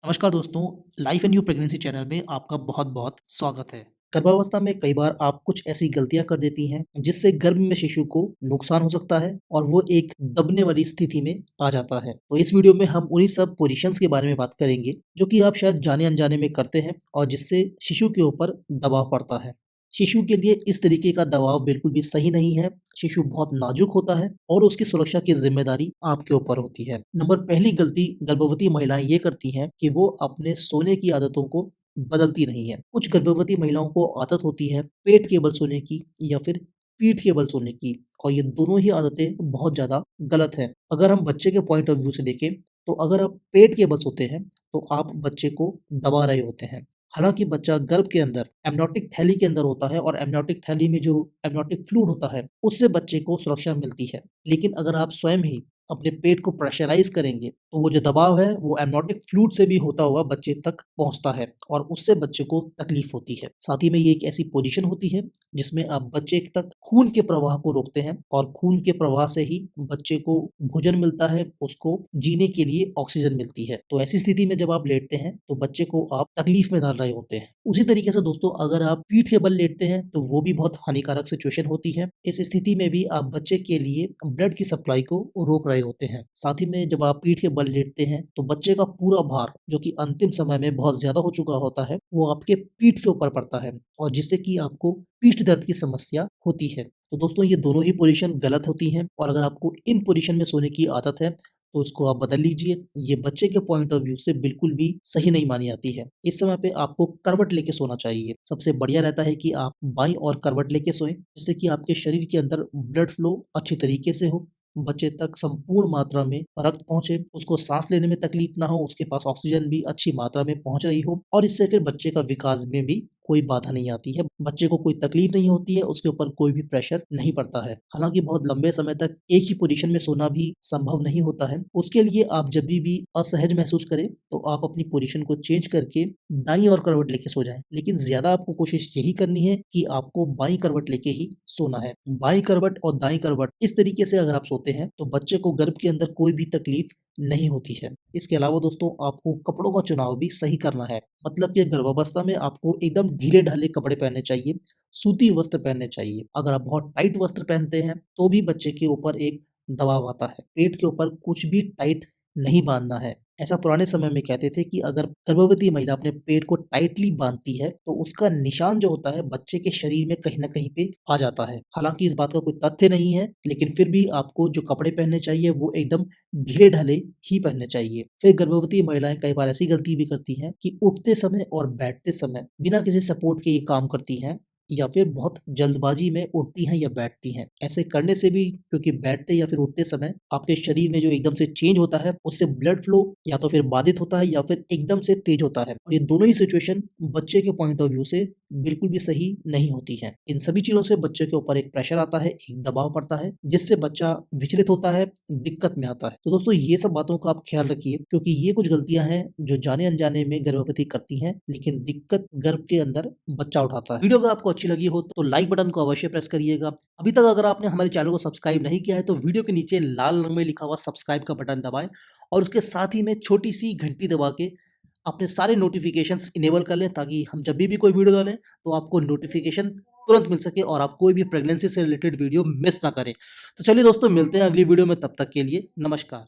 नमस्कार दोस्तों, life and new pregnancy channel में आपका बहुत-बहुत स्वागत है। गर्भावस्था में कई बार आप कुछ ऐसी गलतियां कर देती हैं जिससे गर्भ में शिशु को नुकसान हो सकता है और वो एक दबने वाली स्थिति में आ जाता है। तो इस वीडियो में हम उन्हीं सब पोजीशंस के बारे में बात करेंगे जो कि आप शायद जाने अनजाने में करते हैं और जिससे शिशु के ऊपर दबाव पड़ता है। शिशु के लिए इस तरीके का दबाव बिल्कुल भी सही नहीं है। शिशु बहुत नाजुक होता है और उसकी सुरक्षा की ज़िम्मेदारी आपके ऊपर होती है। नंबर पहली गलती गर्भवती महिलाएँ ये करती हैं कि वो अपने सोने की आदतों को बदलती नहीं हैं। कुछ गर्भवती महिलाओं को आदत होती है पेट के बल सोने की या फिर पीठ के बल सोने की और ये दोनों ही आदतें बहुत ज़्यादा गलत हैं। अगर हम बच्चे के पॉइंट ऑफ व्यू से देखें, तो अगर आप पेट के बल सोते हैं, तो आप बच्चे को दबा रहे होते हैं। हालाँकि बच्चा गर्भ के अंदर एमनियोटिक थैली के अंदर होता है और एमनियोटिक थैली में जो एमनियोटिक फ्लूइड होता है, उससे बच्चे को सुरक्षा मिलती है। लेकिन अगर आप स्वयं ही अपने पेट को प्रेशराइज़ करेंगे, तो वो जो दबाव है, वो एमनियोटिक फ्लूइड से भी होता हुआ बच्चे तक पहुँचता है और उससे बच्चे को तकलीफ़ होती है। साथ ही में ये एक ऐसी पोज़ीशन होती है, जिसमें आप बच्चे तक खून के प्रवाह को रोकते हैं और खून के प्रवाह से ही बच्चे को भोजन मिलता है, उसको जीने के लिए ऑक्सीजन मिलती है। तो ऐसी स्थिति में जब आप लेटते हैं, तो बच्चे को आप तकलीफ़ में डाल रहे होते हैं। उसी तरीके से दोस्तों अगर आप पीठ के बल लेटते हैं, तो वो भी बहुत हानिकारक सिचुएशन होती है। इस स्थिति में भी आप बच्चे के लिए ब्लड की सप्लाई को रोक रहे होते हैं। साथ ही में जब आप पीठ के बल लेटते हैं, तो बच्चे का पूरा भार जो कि अंतिम समय में बहुत ज़्यादा हो चुका होता है, वो आपके पीठ के ऊपर पड़ता है और जिससे कि आपको पीठ दर्द की समस्या होती है। तो दोस्तों ये दोनों ही पोज़ीशन गलत होती हैं और अगर आपको इन पोज़ीशन में सोने की आदत है, तो इसको आप बदल लीजिए। ये बच्चे के पॉइंट ऑफ व्यू से बिल्कुल भी सही नहीं मानी जाती है। इस समय पे आपको करवट लेके सोना चाहिए। सबसे बढ़िया रहता है कि आप बाईं ओर करवट लेके सोएँ, जिससे कि आपके शरीर के अंदर ब्लड फ्लो अच्छी तरीके से हो, बच्चे तक संपूर्ण मात्रा में रक्त पहुँचे, उसको साँस लेने में तकलीफ ना हो, उसके पास ऑक्सीजन भी अच्छी मात्रा में पहुँच रही हो और इससे फिर बच्चे का विकास में भी कोई बाधा नहीं आती है। बच्चे को कोई तकलीफ नहीं होती है, उसके ऊपर कोई भी प्रेशर नहीं पड़ता है। हालाँकि बहुत लंबे समय तक एक ही पोज़ीशन में सोना भी संभव नहीं होता है। उसके लिए आप जभी भी असहज महसूस करें, तो आप अपनी पोज़ीशन को चेंज करके दाईं ओर करवट लेके सो जाएँ। लेकिन ज़्यादा आपको कोशिश यही करनी है कि आपको बाईं करवट लेके ही सोना है। बाईं करवट और दाईं करवट इस तरीके से अगर आप सोते हैं, तो बच्चे को गर्भ के अंदर कोई भी तकलीफ नहीं होती है। इसके अलावा दोस्तों आपको कपड़ों का चुनाव भी सही करना है। मतलब कि गर्भावस्था में आपको एकदम ढीले-ढाले कपड़े पहनने चाहिए, सूती वस्त्र पहनने चाहिए। अगर आप बहुत टाइट वस्त्र पहनते हैं, तो भी बच्चे के ऊपर एक दबाव आता है। पेट के ऊपर कुछ भी टाइट नहीं बाँधना है। ऐसा पुराने समय में कहते थे कि अगर गर्भवती महिला अपने पेट को टाइटली बाँधती है, तो उसका निशान जो होता है बच्चे के शरीर में कहीं न कहीं पे आ जाता है। हालाँकि इस बात का कोई तथ्य नहीं है, लेकिन फिर भी आपको जो कपड़े पहनने चाहिए वो एकदम ढीले-ढाले ही पहनने चाहिए। फिर गर्भवती महिलाएँ कई बार ऐसी गलती भी करती हैं कि उठते समय और बैठते समय बिना किसी सपोर्ट के ये काम करती हैं या फिर बहुत जल्दबाजी में उठती हैं या बैठती हैं। ऐसे करने से भी क्योंकि बैठते या फिर उठते समय आपके शरीर में जो एकदम से चेंज होता है, उससे ब्लड फ्लो या तो फिर बाधित होता है या फिर एकदम से तेज होता है और ये दोनों ही सिचुएशन बच्चे के पॉइंट ऑफ व्यू से बिल्कुल भी सही नहीं होती है। इन सभी चीज़ों से बच्चे के ऊपर एक प्रेशर आता है, एक दबाव पड़ता है, जिससे बच्चा विचलित होता है, दिक्कत में आता है। तो दोस्तों ये सब बातों का आप ख्याल रखिए क्योंकि ये कुछ गलतियाँ हैं जो जाने-अनजाने में गर्भवती करती हैं, लेकिन दिक्कत गर्भ के अंदर बच्चा उठाता है। वीडियो अगर आपको अच्छी लगी हो तो लाइक बटन को अवश्य प्रेस करिएगा। अभी तक अगर आपने हमारे चैनल को सब्सक्राइब नहीं किया है तो वीडियो के नीचे लाल रंग में लिखा हुआ सब्सक्राइब का बटन दबाएँ और उसके साथ ही में छोटी-सी घंटी दबा के अपने सारे नोटिफ़िकेशंस इनेबल कर लें ताकि हम जब भी कोई वीडियो डालें तो आपको नोटिफ़िकेशन तुरंत मिल सके और आप कोई भी प्रेगनेंसी से रिलेटेड वीडियो मिस ना करें। तो चलिए दोस्तों मिलते हैं अगली वीडियो में, तब तक के लिए नमस्कार।